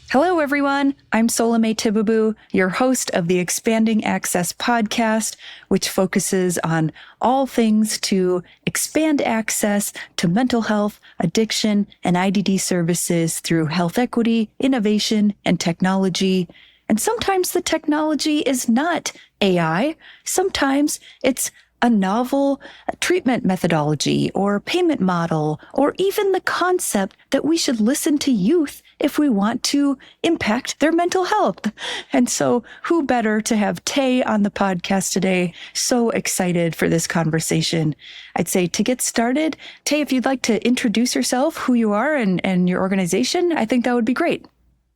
Hello, everyone. I'm Solome Tibabu, your host of the Expanding Access podcast, which focuses on all things to expand access to mental health, addiction, and IDD services through health equity, innovation, and technology. And sometimes the technology is not AI. Sometimes it's a novel treatment methodology or payment model, or even the concept that we should listen to youth if we want to impact their mental health. And so who better to have Tay on the podcast today? So excited for this conversation. I'd say to get started, Tay, if you'd like to introduce yourself, who you are and your organization, I think that would be great.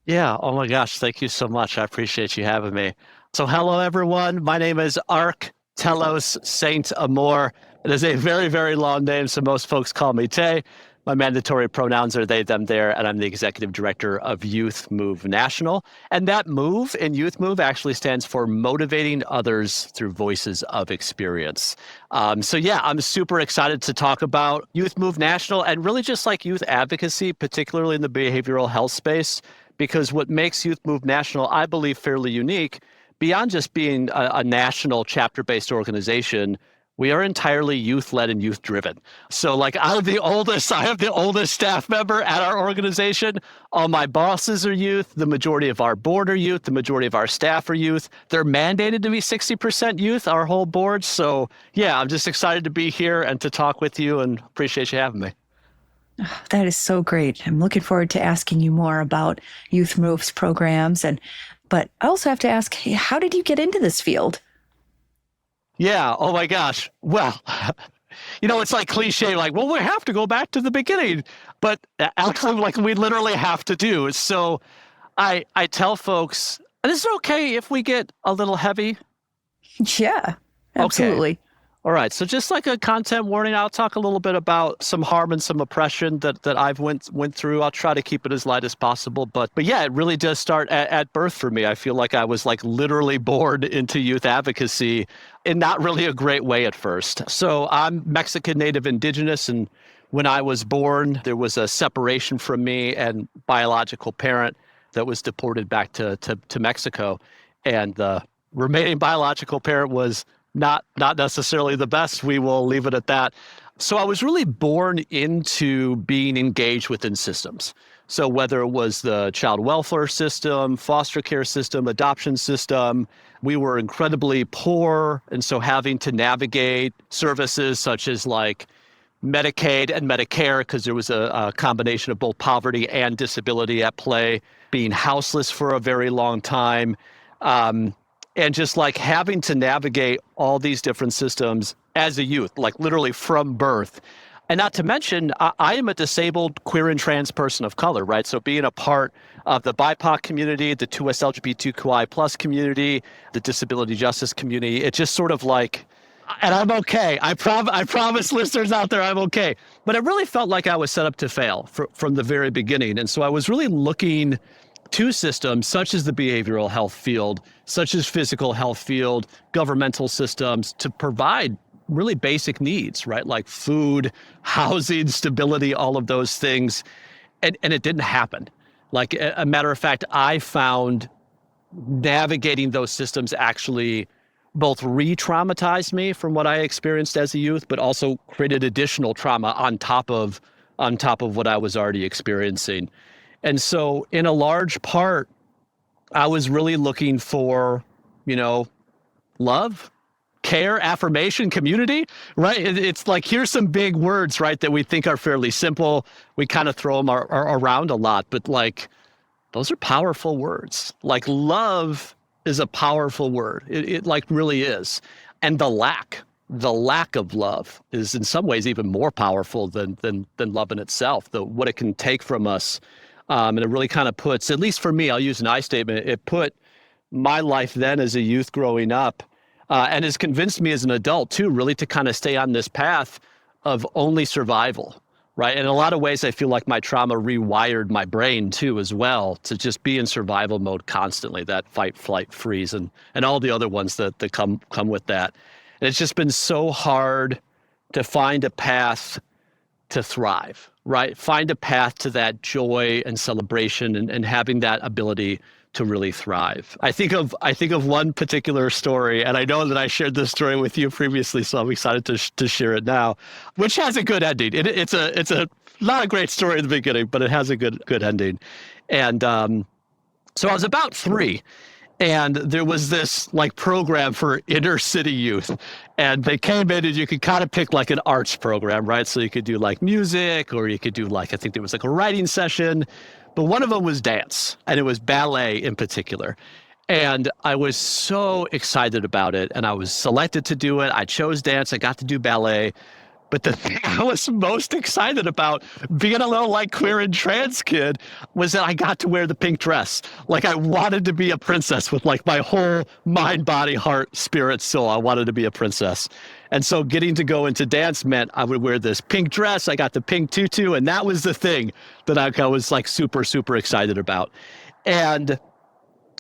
Yeah. Oh my gosh. Thank you so much. I appreciate you having me. So hello, everyone. My name is Ark Telos Saint Amor. It is a very, very long name, so most folks call me Tay. My mandatory pronouns are they, them, their, and I'm the executive director of Youth Move National. And that move in Youth Move actually stands for Motivating Others Through Voices of Experience. I'm super excited to talk about Youth Move National and really just like youth advocacy, particularly in the behavioral health space, because what makes Youth Move National, I believe, fairly unique, beyond just being a national chapter-based organization, we are entirely youth-led and youth-driven. So like I have the oldest staff member at our organization. All my bosses are youth. The majority of our board are youth. The majority of our staff are youth. They're mandated to be 60% youth, our whole board. So yeah, I'm just excited to be here and to talk with you and appreciate you having me. Oh, that is so great. I'm looking forward to asking you more about Youth Move's programs. But I also have to ask, how did you get into this field? Yeah. Oh my gosh. Well, it's like cliche, like, well, we have to go back to the beginning, but actually like we literally have to do. So I tell folks, and is it okay if we get a little heavy? Yeah, absolutely. Okay. All right. So just like a content warning, I'll talk a little bit about some harm and some oppression that I've went through. I'll try to keep it as light as possible. But yeah, it really does start at birth for me. I feel like I was like literally born into youth advocacy in not really a great way at first. So I'm Mexican Native Indigenous. And when I was born, there was a separation from me and biological parent that was deported back to Mexico. And the remaining biological parent was not necessarily the best. We will leave it at that. So I was really born into being engaged within systems. So whether it was the child welfare system, foster care system, adoption system, we were incredibly poor. And so having to navigate services such as like Medicaid and Medicare, because there was a combination of both poverty and disability at play, being houseless for a very long time, and just like having to navigate all these different systems as a youth, like literally from birth. And not to mention, I am a disabled queer and trans person of color, right? So being a part of the BIPOC community, the 2SLGBTQIA plus community, the disability justice community, it's just sort of like, and I'm okay. I promise listeners out there, I'm okay. But it really felt like I was set up to fail from the very beginning. And so I was really looking to systems such as the behavioral health field, such as physical health field, governmental systems to provide really basic needs, right? Like food, housing, stability, all of those things. And it didn't happen. Like a matter of fact, I found navigating those systems actually both re-traumatized me from what I experienced as a youth, but also created additional trauma on top of what I was already experiencing. And so in a large part, I was really looking for, love, care, affirmation, community, right? It's like, here's some big words, right, that we think are fairly simple. We kind of throw them around a lot, but like, those are powerful words. Like love is a powerful word. It like really is. And the lack of love is in some ways even more powerful than love in itself, what it can take from us. And it really kind of puts, at least for me, I'll use an I statement, it put my life then as a youth growing up and has convinced me as an adult too, really to kind of stay on this path of only survival, right? And in a lot of ways, I feel like my trauma rewired my brain too as well to just be in survival mode constantly, that fight, flight, freeze, and all the other ones that come with that. And it's just been so hard to find a path to thrive, right? Find a path to that joy and celebration and having that ability to really thrive. I think of one particular story, and I know that I shared this story with you previously, so I'm excited to share it now, which has a good ending. It's a not a great story in the beginning, but it has a good ending. And so I was about 3. And there was this like program for inner city youth. And they came in and you could kind of pick like an arts program, right? So you could do like music, or you could do like, I think there was like a writing session, but one of them was dance, and it was ballet in particular. And I was so excited about it, and I was selected to do it. I chose dance, I got to do ballet. But the thing I was most excited about, being a little like queer and trans kid, was that I got to wear the pink dress. Like, I wanted to be a princess with like my whole mind, body, heart, spirit, soul. I wanted to be a princess. And so getting to go into dance meant I would wear this pink dress. I got the pink tutu, and that was the thing that I was like super, super excited about. And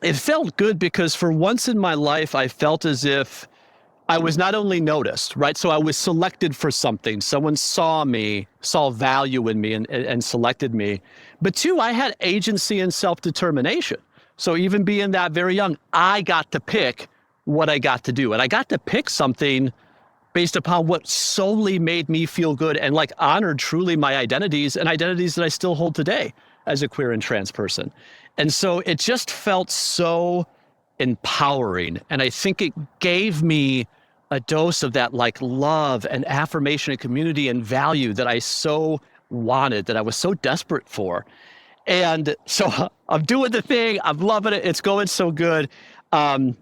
it felt good because for once in my life, I felt as if I was not only noticed, right? So I was selected for something. Someone saw me, saw value in me, and selected me. But 2, I had agency and self-determination. So even being that very young, I got to pick what I got to do. And I got to pick something based upon what solely made me feel good and like honored truly my identities, and identities that I still hold today as a queer and trans person. And so it just felt so empowering. And I think it gave me a dose of that like love and affirmation and community and value that I so wanted, that I was so desperate for. And so I'm doing the thing, I'm loving it, it's going so good. And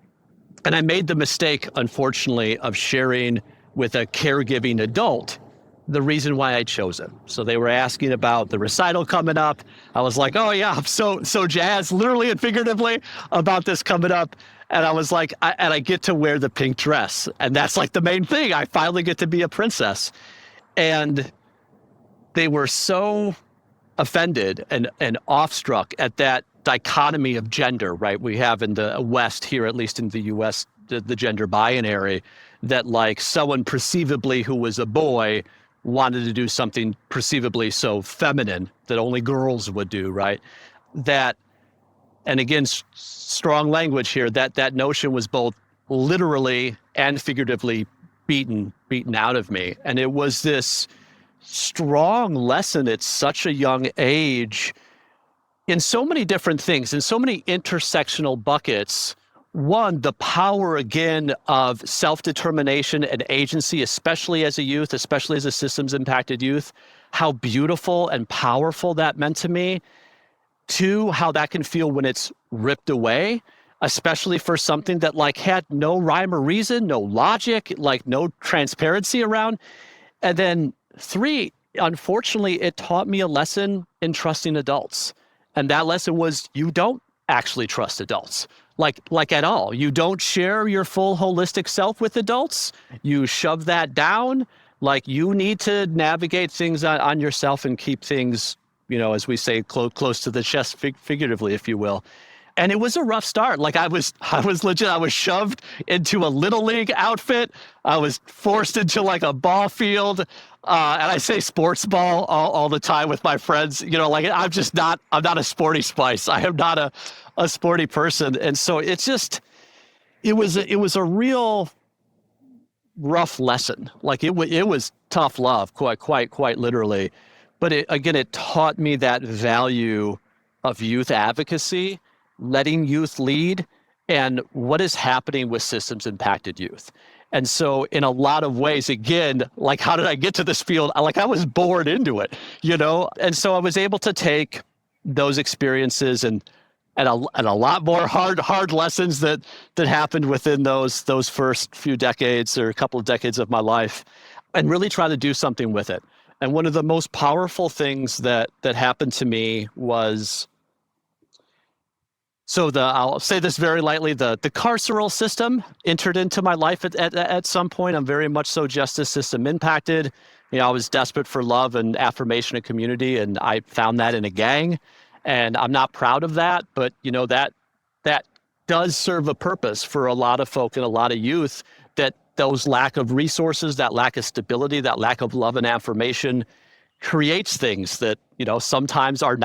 I made the mistake, unfortunately, of sharing with a caregiving adult the reason why I chose it. So they were asking about the recital coming up. I was like, oh yeah, I'm so jazzed, literally and figuratively, about this coming up. And I was like, I get to wear the pink dress. And that's like the main thing. I finally get to be a princess. And they were so offended and awestruck at that dichotomy of gender, right? We have in the West here, at least in the US, the gender binary, that like someone perceivably who was a boy wanted to do something perceivably so feminine that only girls would do, right? That, and again, strong language here, that notion was both literally and figuratively beaten out of me. And it was this strong lesson at such a young age in so many different things, in so many intersectional buckets. One, the power, again, of self-determination and agency, especially as a youth, especially as a systems-impacted youth, how beautiful and powerful that meant to me. 2, how that can feel when it's ripped away, especially for something that like had no rhyme or reason, no logic, like no transparency around. And then 3, unfortunately, it taught me a lesson in trusting adults. And that lesson was, you don't actually trust adults, like at all. You don't share your full holistic self with adults. You shove that down. Like, you need to navigate things on yourself and keep things, you know, as we say, close to the chest, figuratively, if you will. And it was a rough start. Like, I was legit, I was shoved into a little league outfit. I was forced into like a ball field. And I say sports ball all the time with my friends, you know, like I'm not a sporty spice. I am not a sporty person. And so it was a real rough lesson. Like it was tough love, quite literally. But it taught me that value of youth advocacy, letting youth lead, and what is happening with systems impacted youth. And so in a lot of ways, again, like, how did I get to this field? Like, I was born into it, you know? And so I was able to take those experiences and a lot more hard lessons that happened within those first few decades or a couple of decades of my life, and really try to do something with it. And one of the most powerful things that happened to me was, I'll say this very lightly, the carceral system entered into my life at some point. I'm very much so justice system impacted. You know, I was desperate for love and affirmation and community, and I found that in a gang. And I'm not proud of that, but you know, that does serve a purpose for a lot of folk and a lot of youth, that those lack of resources, that lack of stability, that lack of love and affirmation creates things that, sometimes are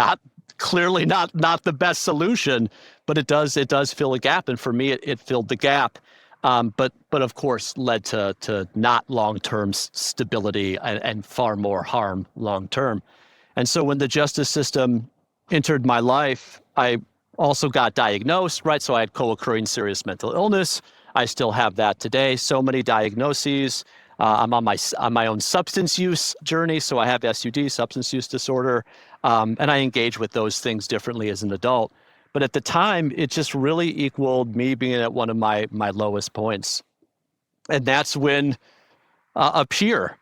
clearly not the best solution, but it does fill a gap. And for me, it filled the gap. But of course led to not long-term stability and far more harm long-term. And so when the justice system entered my life, I also got diagnosed, right? So I had co-occurring serious mental illness. I still have that today. So many diagnoses. I'm on my own substance use journey. So I have SUD, substance use disorder, and I engage with those things differently as an adult. But at the time, it just really equaled me being at one of my lowest points. And that's when a peer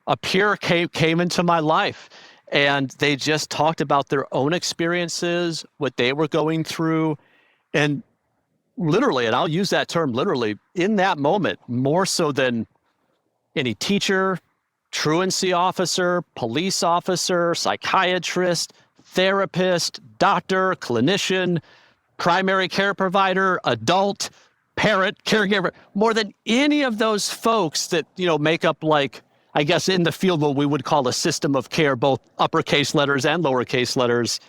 came into my life. And they just talked about their own experiences, what they were going through. And literally, and I'll use that term literally, in that moment, more so than any teacher, truancy officer, police officer, psychiatrist, therapist, doctor, clinician, primary care provider, adult, parent, caregiver, more than any of those folks that, make up, like, I guess in the field what we would call a system of care, both uppercase letters and lowercase letters,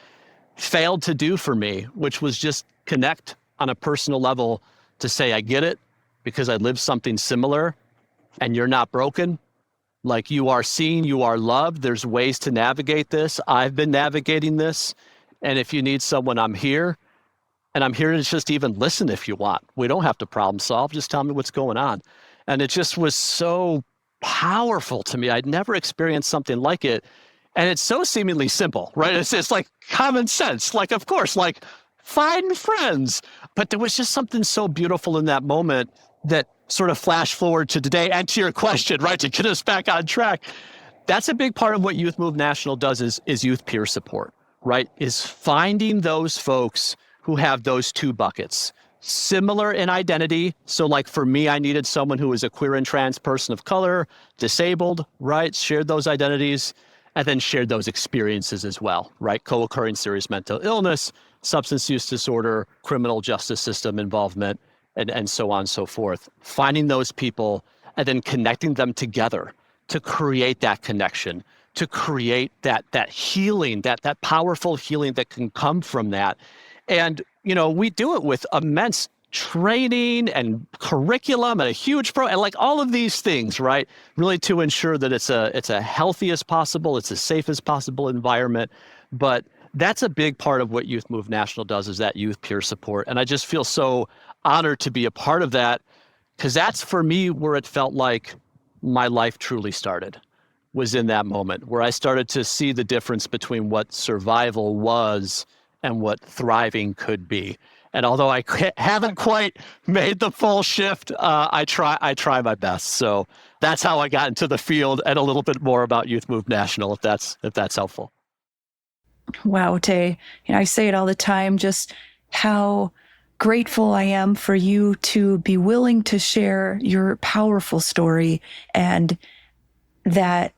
failed to do for me, which was just connect on a personal level to say, I get it because I lived something similar and you're not broken. Like, you are seen, you are loved. There's ways to navigate this. I've been navigating this. And if you need someone, I'm here. And I'm here to just even listen if you want. We don't have to problem solve. Just tell me what's going on. And it just was so powerful to me. I'd never experienced something like it. And it's so seemingly simple, right? It's like common sense. Like, of course, like, find friends. But there was just something so beautiful in that moment that sort of flash forward to today and to your question, right? To get us back on track. That's a big part of what Youth Move National does is youth peer support, right? Is finding those folks who have those two buckets. Similar in identity. So like for me, I needed someone who was a queer and trans person of color, disabled, right? Shared those identities, and then shared those experiences as well, right? Co-occurring serious mental illness, substance use disorder, criminal justice system involvement, and so on and so forth. Finding those people and then connecting them together to create that connection, to create that healing, that powerful healing that can come from that. And, we do it with immense training and curriculum and a huge and like all of these things, right? Really to ensure that it's a healthy as possible, it's as safe as possible environment. But that's a big part of what Youth Move National does, is that youth peer support. And I just feel so honored to be a part of that, because that's for me where it felt like my life truly started, was in that moment where I started to see the difference between what survival was and what thriving could be. And although I haven't quite made the full shift, I try my best. So that's how I got into the field, and a little bit more about Youth Move National, if that's helpful. Wow, Tay. I say it all the time, just how grateful I am for you to be willing to share your powerful story, and that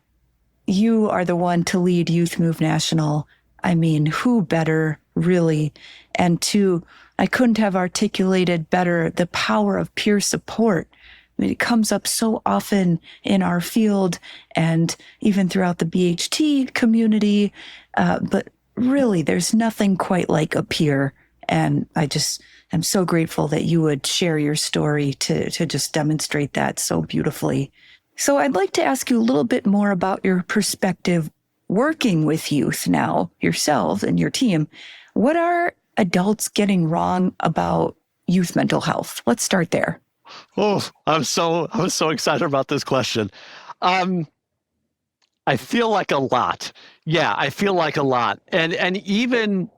you are the one to lead Youth Move National. I mean, who better, really? And two, I couldn't have articulated better the power of peer support. I mean, it comes up so often in our field and even throughout the BHT community. But really, there's nothing quite like a peer. And I'm so grateful that you would share your story to just demonstrate that so beautifully. So I'd like to ask you a little bit more about your perspective working with youth now, yourselves and your team. What are adults getting wrong about youth mental health? Let's start there. Oh, I'm so excited about this question. I feel like a lot. Yeah, I feel like a lot. And even,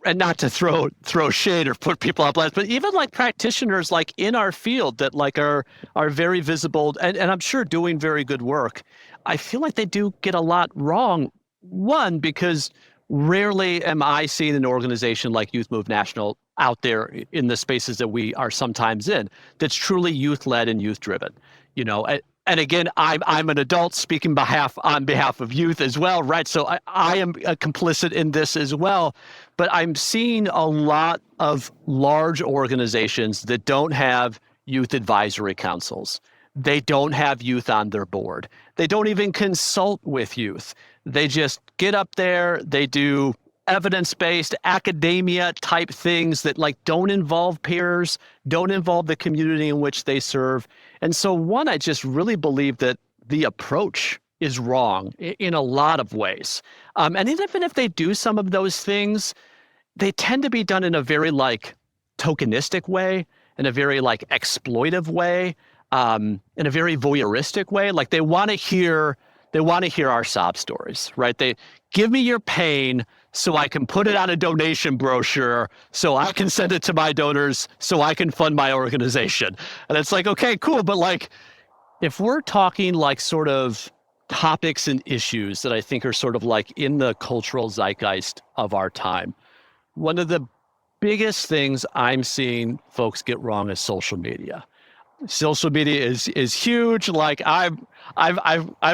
and not to throw shade or put people on blast, but even like practitioners like in our field that like are very visible and I'm sure doing very good work, I feel like they do get a lot wrong. One, because rarely am I seeing an organization like Youth Move National out there in the spaces that we are sometimes in that's truly youth-led and youth-driven. And again, I'm an adult speaking on behalf of youth as well, right? So I am complicit in this as well. But I'm seeing a lot of large organizations that don't have youth advisory councils, They don't have youth on their board. They don't even consult with youth. They just get up there, they do evidence-based academia type things that like don't involve peers, don't involve the community in which they serve. And so one, I just really believe that the approach is wrong in a lot of ways. And even if they do some of those things, they tend to be done in a very like tokenistic way, in a very like exploitive way, in a very voyeuristic way. Like they want to hear our sob stories, right? They give me your pain so I can put it on a donation brochure, so I can send it to my donors, so I can fund my organization. And it's like, okay, cool. But like, if we're talking like sort of topics and issues that I think are sort of like in the cultural zeitgeist of our time, one of the biggest things I'm seeing folks get wrong is social media. Social media is huge. Like I've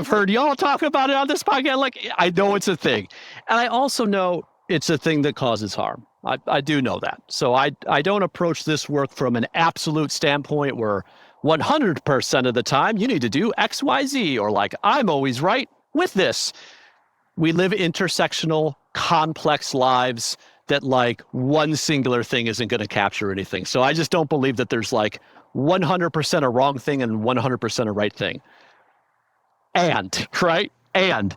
heard y'all talk about it on this podcast. Like I know it's a thing, and I also know it's a thing that causes harm. I do know that. So I don't approach this work from an absolute standpoint where 100% of the time you need to do X, Y, Z, or like I'm always right with this. We live intersectional, complex lives that like one singular thing isn't going to capture anything. So I just don't believe that there's like 100% a wrong thing and 100% a right thing. And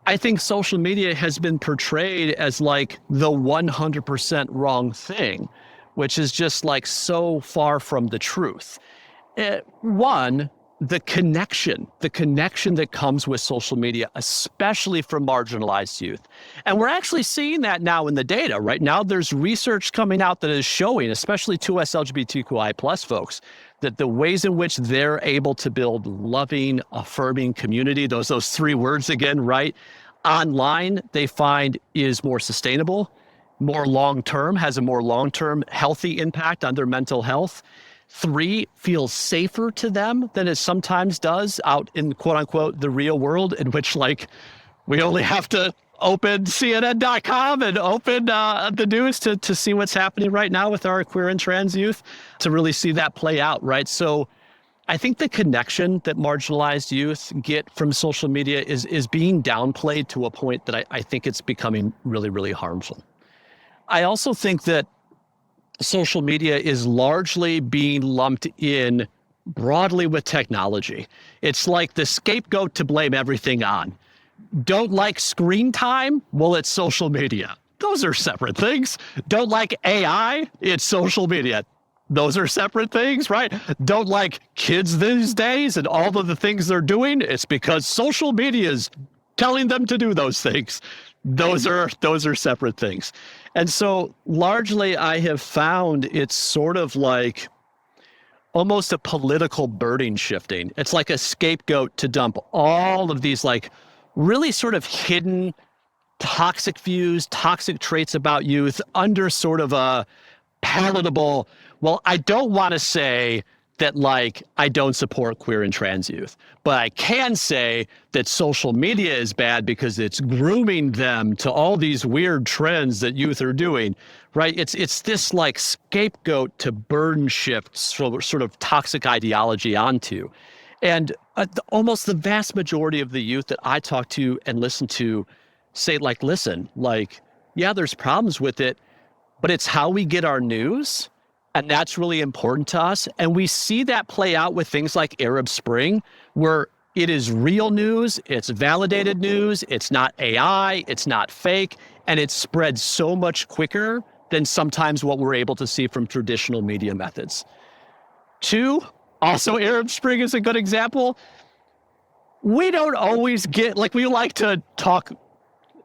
I think social media has been portrayed as like the 100% wrong thing, which is just like so far from the truth. One, the connection that comes with social media, especially for marginalized youth. And we're actually seeing that now in the data. Right now, there's research coming out that is showing, especially 2SLGBTQIA+ folks, that the ways in which they're able to build loving, affirming community, those three words again, right? Online, they find is more sustainable, more long-term, has a more long-term healthy impact on their mental health. 3, feels safer to them than it sometimes does out in quote unquote the real world, in which like we only have to open CNN.com and open the news to see what's happening right now with our queer and trans youth to really see that play out, right? So I think the connection that marginalized youth get from social media is being downplayed to a point that I think it's becoming really, really harmful. I also think that social media is largely being lumped in broadly with technology. It's like the scapegoat to blame everything on. Don't like screen time? Well, it's social media. Those are separate things. Don't like AI? It's social media. Those are separate things, right? Don't like kids these days and all of the things they're doing? It's because social media is telling them to do those things. Those are separate things. And so largely I have found it's sort of like almost a political burden shifting. It's like a scapegoat to dump all of these like really sort of hidden toxic views, toxic traits about youth under sort of a palatable, well, I don't want to say that like I don't support queer and trans youth, but I can say that social media is bad because it's grooming them to all these weird trends that youth are doing, right? It's this like scapegoat to burden shift sort of toxic ideology onto. And almost the vast majority of the youth that I talk to and listen to say like, listen, like, yeah, there's problems with it, but it's how we get our news. And that's really important to us. And we see that play out with things like Arab Spring, where it is real news, it's validated news, it's not AI, it's not fake, and it spreads so much quicker than sometimes what we're able to see from traditional media methods. 2, also Arab Spring is a good example. We don't always get, like we like to talk,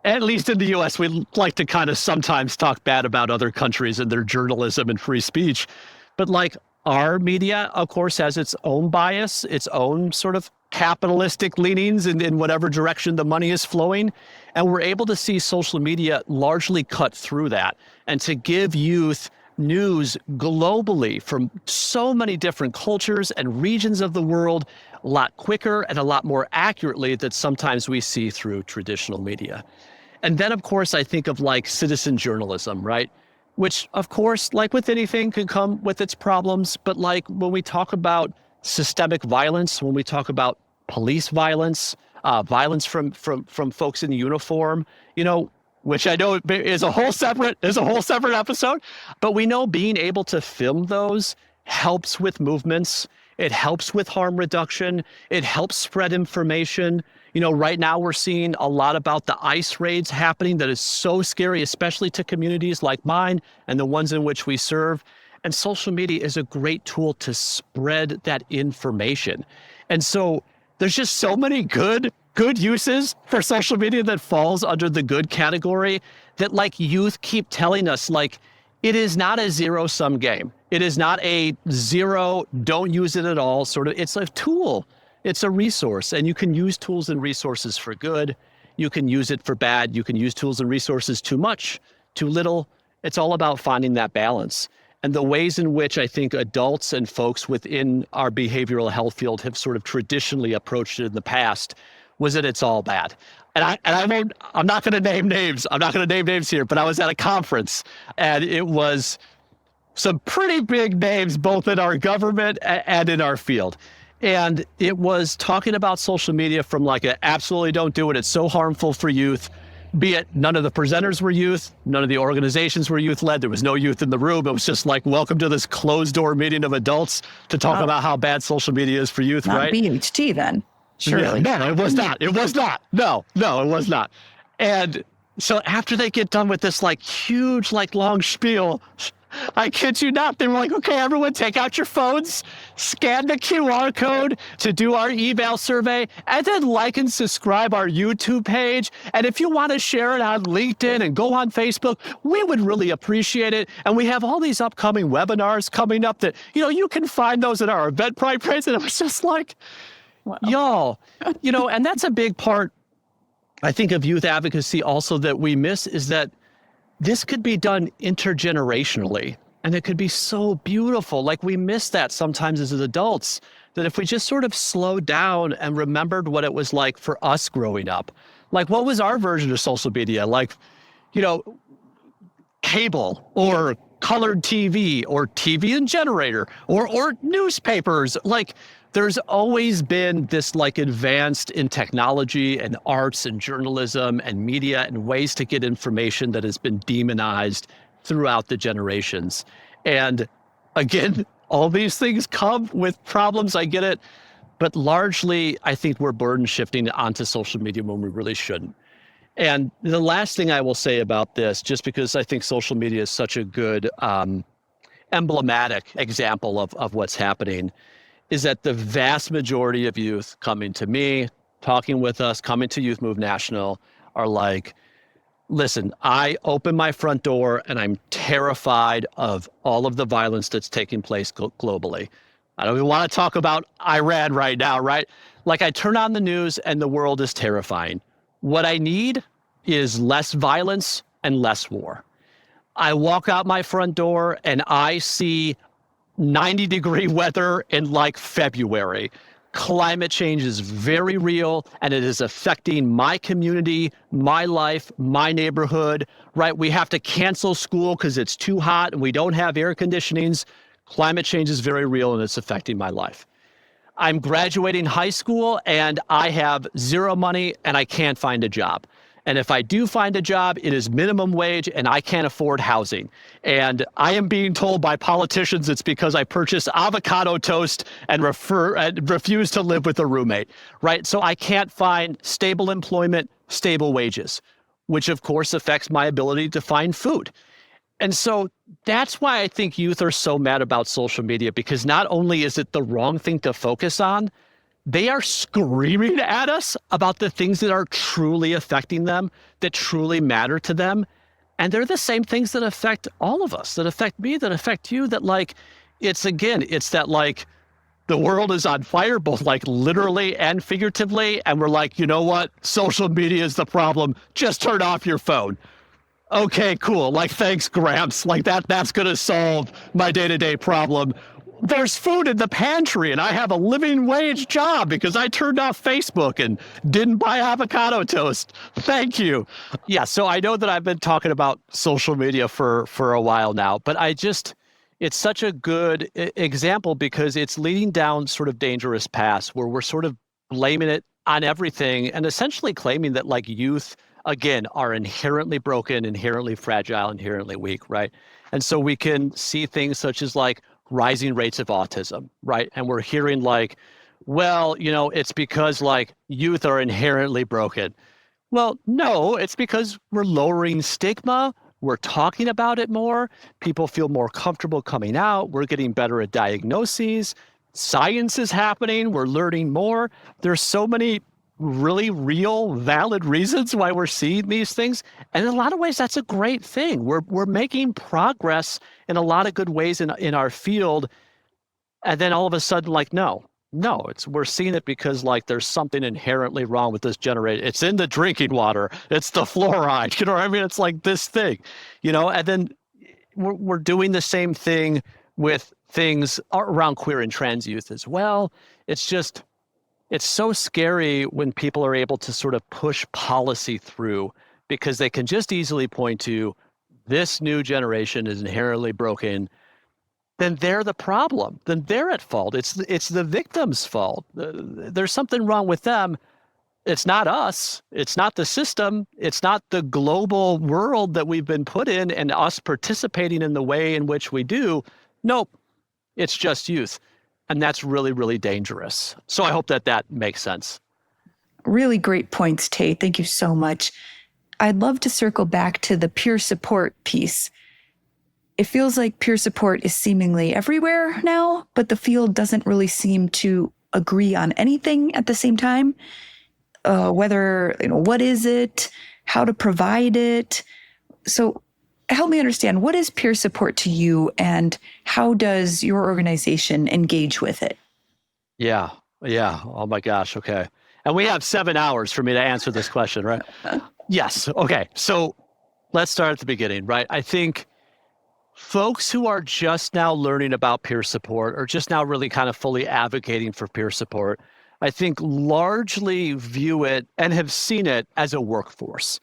at least in the US, we like to kind of sometimes talk bad about other countries and their journalism and free speech. But like our media, of course, has its own bias, its own sort of capitalistic leanings in whatever direction the money is flowing. And we're able to see social media largely cut through that and to give youth news globally from so many different cultures and regions of the world a lot quicker and a lot more accurately than sometimes we see through traditional media. And then, of course, I think of like citizen journalism, right? Which, of course, like with anything, can come with its problems. But like when we talk about systemic violence, when we talk about police violence, violence from folks in uniform, which I know is a whole separate episode, but we know being able to film those helps with movements. It helps with harm reduction. It helps spread information. Right now we're seeing a lot about the ICE raids happening that is so scary, especially to communities like mine and the ones in which we serve. And social media is a great tool to spread that information. And so there's just so many good uses for social media that falls under the good category that youth keep telling us, it is not a zero-sum game. It is not a zero, don't use it at all sort of. It's a tool. It's a resource, and you can use tools and resources for good. You can use it for bad. You can use tools and resources too much, too little. It's all about finding that balance. And the ways in which I think adults and folks within our behavioral health field have sort of traditionally approached it in the past was that it's all bad. I'm not going to name names. I'm not going to name names here, but I was at a conference, and it was some pretty big names, both in our government and in our field. And it was talking about social media from absolutely don't do it. It's so harmful for youth. Be it none of the presenters were youth, none of the organizations were youth-led. There was no youth in the room. It was just welcome to this closed-door meeting of adults to talk about how bad social media is for youth, not right? BHT then, surely. Yeah, no, it was not. It was not. No, it was not. And so after they get done with this huge, long spiel, I kid you not, they were okay, everyone take out your phones, scan the QR code to do our email survey, and then and subscribe our YouTube page. And if you want to share it on LinkedIn and go on Facebook, we would really appreciate it. And we have all these upcoming webinars coming up that, you can find those at our Eventbrite page. And it was just wow. Y'all, and that's a big part, I think, of youth advocacy also that we miss, is that this could be done intergenerationally, and it could be so beautiful. We miss that sometimes as adults, that if we just sort of slowed down and remembered what it was like for us growing up, what was our version of social media? Cable or colored TV or TV and generator or newspapers. There's always been this advanced in technology and arts and journalism and media and ways to get information that has been demonized throughout the generations. And again, all these things come with problems. I get it. But largely, I think we're burden shifting onto social media when we really shouldn't. And the last thing I will say about this, just because I think social media is such a good emblematic example of what's happening, is that the vast majority of youth coming to me, talking with us, coming to Youth Move National, are listen, I open my front door and I'm terrified of all of the violence that's taking place globally. I don't even want to talk about Iran right now, right? I turn on the news and the world is terrifying. What I need is less violence and less war. I walk out my front door and I see 90-degree weather in February. Climate change is very real, and it is affecting my community, my life, my neighborhood, right? We have to cancel school because it's too hot and we don't have air conditionings. Climate change is very real, and it's affecting my life. I'm graduating high school, and I have zero money, and I can't find a job. And if I do find a job, it is minimum wage and I can't afford housing. And I am being told by politicians it's because I purchased avocado toast and refuse to live with a roommate, right? So I can't find stable employment, stable wages, which of course affects my ability to find food. And so that's why I think youth are so mad about social media, because not only is it the wrong thing to focus on, they are screaming at us about the things that are truly affecting them, that truly matter to them. And they're the same things that affect all of us, that affect me, that affect you, that it's that the world is on fire, both literally and figuratively. And we're you know what? Social media is the problem. Just turn off your phone. Okay, cool. Thanks, Gramps. That's going to solve my day-to-day problem. There's food in the pantry and I have a living wage job because I turned off Facebook and didn't buy avocado toast. Thank you. Yeah, so I know that I've been talking about social media for a while now, but it's such a good example because it's leading down sort of dangerous paths where we're sort of blaming it on everything and essentially claiming that like youth, again, are inherently broken, inherently fragile, inherently weak, right? And so we can see things such as like rising rates of autism, right? And we're hearing like, well, it's because like youth are inherently broken. Well, no, it's because we're lowering stigma. We're talking about it more. People feel more comfortable coming out. We're getting better at diagnoses. Science is happening. We're learning more. There's so many really real, valid reasons why we're seeing these things. And in a lot of ways, that's a great thing. We're making progress in a lot of good ways in our field. And then all of a sudden, like, no, we're seeing it because like there's something inherently wrong with this generation. It's in the drinking water. It's the fluoride. You know what I mean? It's like this thing, and then we're doing the same thing with things around queer and trans youth as well. It's so scary when people are able to sort of push policy through because they can just easily point to this new generation is inherently broken. Then they're the problem. Then they're at fault. It's the victim's fault. There's something wrong with them. It's not us. It's not the system. It's not the global world that we've been put in and us participating in the way in which we do. Nope. It's just youth. And that's really, really dangerous. So I hope that makes sense. Really great points, Tate. Thank you so much. I'd love to circle back to the peer support piece. It feels like peer support is seemingly everywhere now, but the field doesn't really seem to agree on anything at the same time. Whether, what is it, how to provide it. So help me understand, what is peer support to you and how does your organization engage with it? Yeah. Oh my gosh. Okay. And we have 7 hours for me to answer this question, right? Yes. Okay. So let's start at the beginning, right? I think folks who are just now learning about peer support or just now really kind of fully advocating for peer support, I think largely view it and have seen it as a workforce,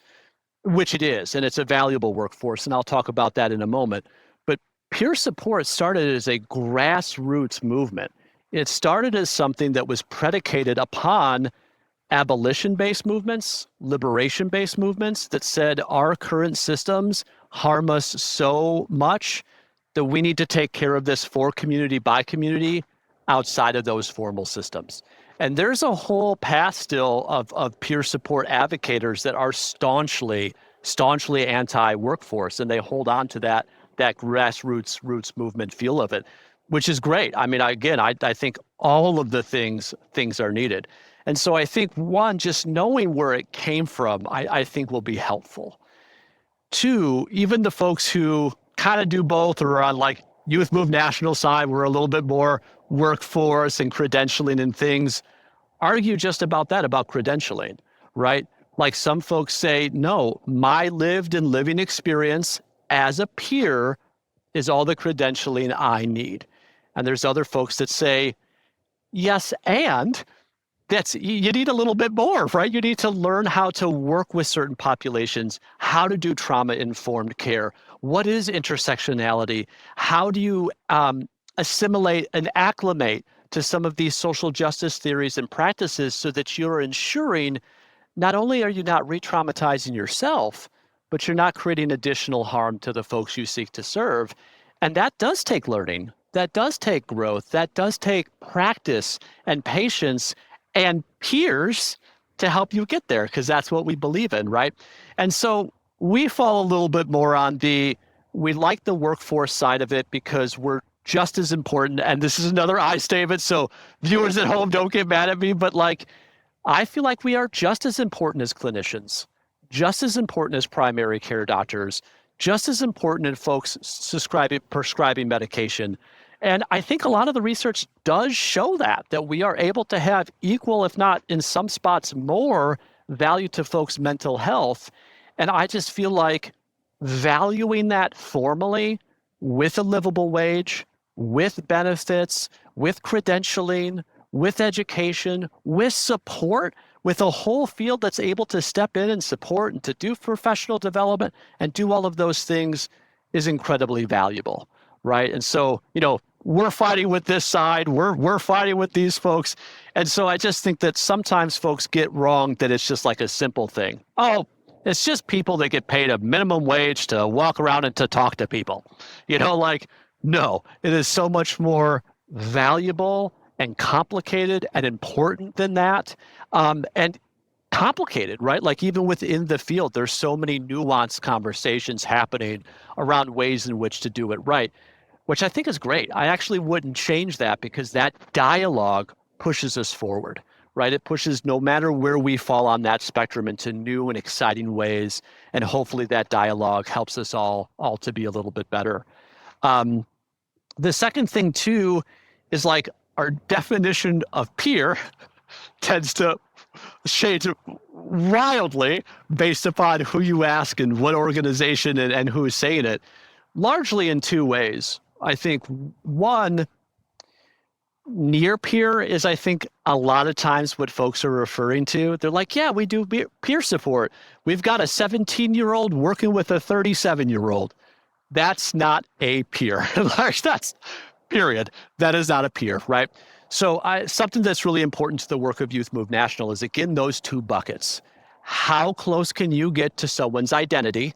which it is, and it's a valuable workforce, and I'll talk about that in a moment. But peer support started as a grassroots movement. It started as something that was predicated upon abolition-based movements, liberation-based movements that said our current systems harm us so much that we need to take care of this for community by community outside of those formal systems. And there's a whole path still of peer support advocates that are staunchly anti-workforce, and they hold on to that grassroots movement feel of it, which is great. I mean, I think all of the things are needed. And so I think, one, just knowing where it came from, I think will be helpful. Two, even the folks who kind of do both or are on like Youth Move National side, we're a little bit more workforce and credentialing and things, argue just about that, about credentialing, right? Like some folks say, no, my lived and living experience as a peer is all the credentialing I need. And there's other folks that say, yes, and you need a little bit more, right? You need to learn how to work with certain populations, how to do trauma-informed care. What is intersectionality? How do you assimilate and acclimate to some of these social justice theories and practices so that you're ensuring not only are you not re-traumatizing yourself, but you're not creating additional harm to the folks you seek to serve. And that does take learning. That does take growth. That does take practice and patience and peers to help you get there, because that's what we believe in, right? And so we fall a little bit more on we like the workforce side of it because we're just as important. And this is another I statement, so viewers at home don't get mad at me, but like, I feel like we are just as important as clinicians, just as important as primary care doctors, just as important as folks prescribing medication. And I think a lot of the research does show that we are able to have equal, if not in some spots more, value to folks' mental health. And I just feel like valuing that formally with a livable wage, with benefits, with credentialing, with education, with support, with a whole field that's able to step in and support and to do professional development and do all of those things is incredibly valuable. right? And so, we're fighting with this side, we're fighting with these folks. And so I just think that sometimes folks get wrong that it's just like a simple thing. Oh, it's just people that get paid a minimum wage to walk around and to talk to people. No, it is so much more valuable and complicated and important than that. And complicated, right? Like even within the field, there's so many nuanced conversations happening around ways in which to do it right, which I think is great. I actually wouldn't change that because that dialogue pushes us forward, right? It pushes no matter where we fall on that spectrum into new and exciting ways. And hopefully that dialogue helps us all to be a little bit better. The second thing too is like our definition of peer tends to change wildly based upon who you ask and what organization and who is saying it, largely in two ways. I think one, near peer is, I think, a lot of times what folks are referring to. They're like, yeah, we do peer support. We've got a 17-year-old working with a 37-year-old. That's not a peer. That's period. That is not a peer, right? So something that's really important to the work of Youth Move National is, again, those two buckets. How close can you get to someone's identity,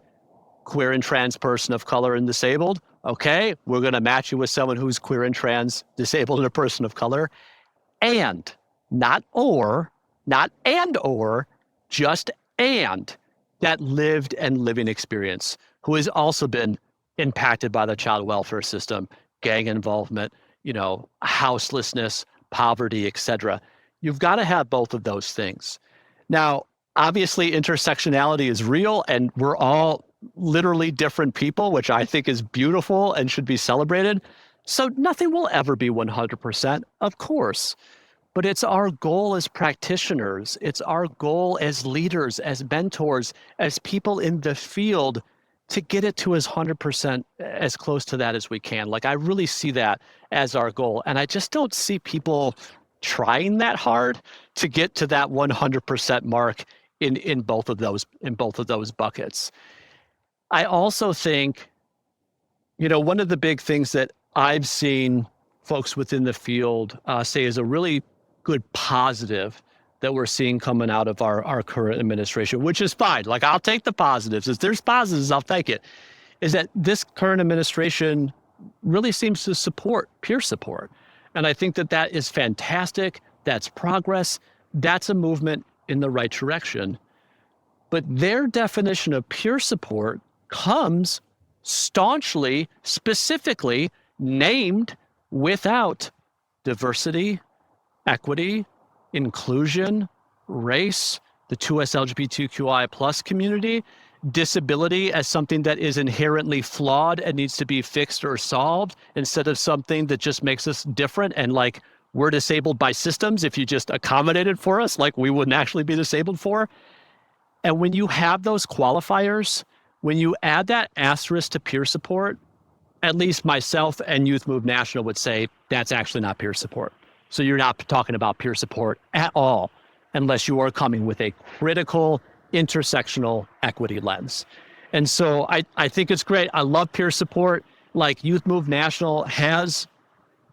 queer and trans person of color and disabled? Okay, we're going to match you with someone who's queer and trans, disabled, and a person of color. And, not or, not and or, just and, that lived and living experience, who has also been impacted by the child welfare system, gang involvement, houselessness, poverty, etc. You've got to have both of those things. Now, obviously, intersectionality is real, and we're all literally different people, which I think is beautiful and should be celebrated. So nothing will ever be 100%, of course. But it's our goal as practitioners, it's our goal as leaders, as mentors, as people in the field to get it to as 100% as close to that as we can. Like, I really see that as our goal. And I just don't see people trying that hard to get to that 100% mark in both of those buckets. I also think, one of the big things that I've seen folks within the field say is a really good positive that we're seeing coming out of our current administration, which is fine. Like, I'll take the positives. If there's positives, I'll take it. Is that this current administration really seems to support peer support. And I think that is fantastic. That's progress. That's a movement in the right direction. But their definition of peer support comes staunchly, specifically named without diversity, equity, inclusion, race, the 2SLGBTQIA plus community, disability as something that is inherently flawed and needs to be fixed or solved, instead of something that just makes us different and like we're disabled by systems. If you just accommodated for us, like we wouldn't actually be disabled for. And when you have those qualifiers, when you add that asterisk to peer support, at least myself and Youth Move National would say that's actually not peer support. So you're not talking about peer support at all unless you are coming with a critical intersectional equity lens. And so I think it's great. I love peer support. Like, Youth Move National has,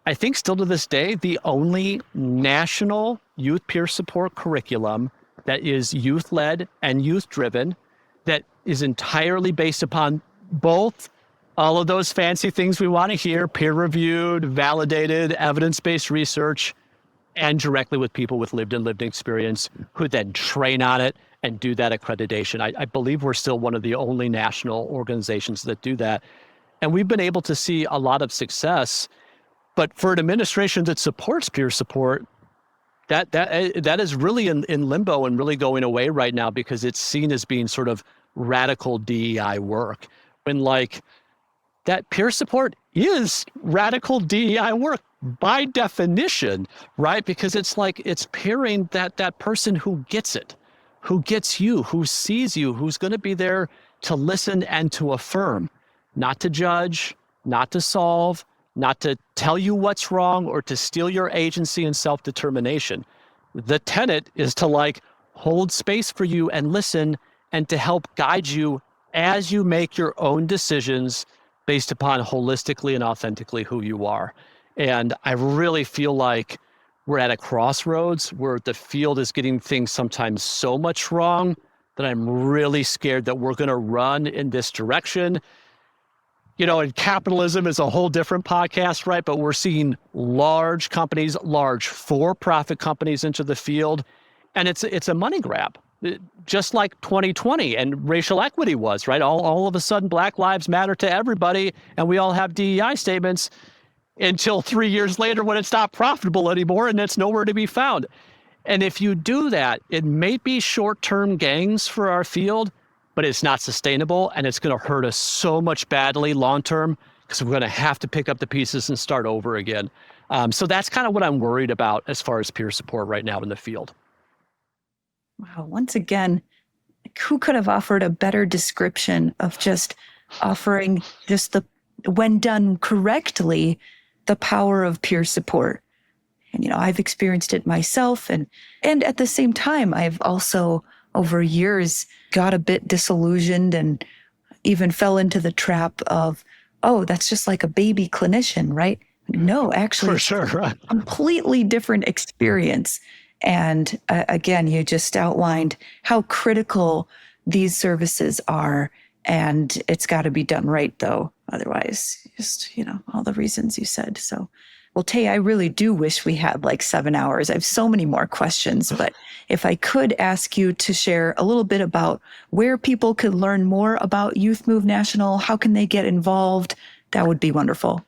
I think still to this day, the only national youth peer support curriculum that is youth-led and youth-driven, that is entirely based upon both all of those fancy things we want to hear, peer-reviewed, validated, evidence-based research, and directly with people with lived experience who then train on it and do that accreditation. I believe we're still one of the only national organizations that do that. And we've been able to see a lot of success. But for an administration that supports peer support, that is really in limbo and really going away right now because it's seen as being sort of radical DEI work. When like, that peer support is radical DEI work by definition, right? Because it's like, it's pairing that person who gets it, who gets you, who sees you, who's going to be there to listen and to affirm, not to judge, not to solve, not to tell you what's wrong or to steal your agency and self-determination. The tenet is to like hold space for you and listen and to help guide you as you make your own decisions based upon holistically and authentically who you are. And I really feel like we're at a crossroads where the field is getting things sometimes so much wrong that I'm really scared that we're going to run in this direction. And capitalism is a whole different podcast, right? But we're seeing large companies, large for-profit companies into the field, and it's a money grab. Just like 2020 and racial equity was, right? All of a sudden, Black Lives Matter to everybody, and we all have DEI statements until 3 years later when it's not profitable anymore and it's nowhere to be found. And if you do that, it may be short-term gains for our field, but it's not sustainable, and it's going to hurt us so much badly long-term because we're going to have to pick up the pieces and start over again. So that's kind of what I'm worried about as far as peer support right now in the field. Wow. Once again, who could have offered a better description of just offering just when done correctly, the power of peer support? And, I've experienced it myself. And at the same time, I've also over years got a bit disillusioned and even fell into the trap of, oh, that's just like a baby clinician, right? No, actually, for sure, right. Completely different experience. And again, you just outlined how critical these services are, and it's got to be done right, though. Otherwise, just, all the reasons you said. So, well, Tay, I really do wish we had like 7 hours. I have so many more questions, but if I could ask you to share a little bit about where people could learn more about Youth Move National, how can they get involved? That would be wonderful.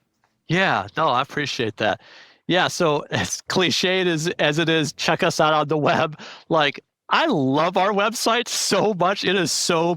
Yeah, no, I appreciate that. Yeah, so as cliched as it is, check us out on the web. Like, I love our website so much. It is so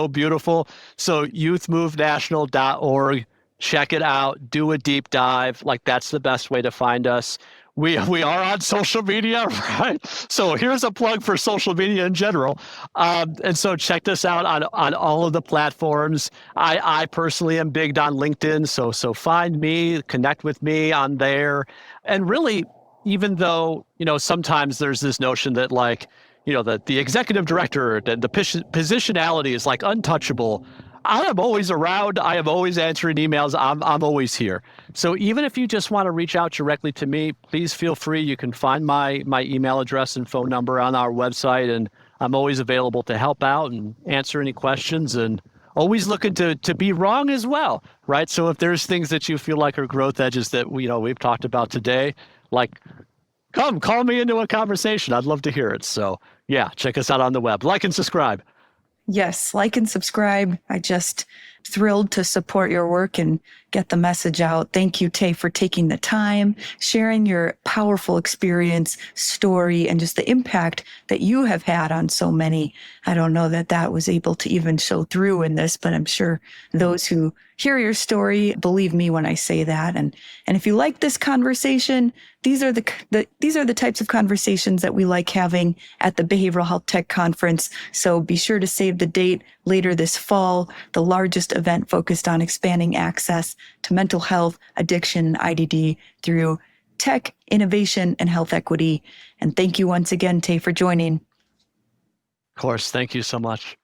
beautiful. So youthmovenational.org, check it out, do a deep dive. Like, that's the best way to find us. We are on social media, right? So here's a plug for social media in general. And so check this out on all of the platforms. I personally am big on LinkedIn. So find me, connect with me on there. And really, even though, sometimes there's this notion that like, the executive director, the positionality is like untouchable. I am always around. I am always answering emails. I'm always here. So even if you just want to reach out directly to me, please feel free. You can find my email address and phone number on our website, and I'm always available to help out and answer any questions, and always looking to be wrong as well, right? So if there's things that you feel like are growth edges that we've talked about today, like, come call me into a conversation. I'd love to hear it. So yeah, check us out on the web. Like and subscribe. Yes, like and subscribe. I just thrilled to support your work and get the message out. Thank you, Tay, for taking the time, sharing your powerful experience, story, and just the impact that you have had on so many. I don't know that was able to even show through in this, but I'm sure those who hear your story believe me when I say that. And if you like this conversation, these are the types of conversations that we like having at the Behavioral Health Tech Conference. So be sure to save the date later this fall, the largest event focused on expanding access to mental health, addiction, IDD through tech, innovation, and health equity. And thank you once again, Tay, for joining. Of course. Thank you so much.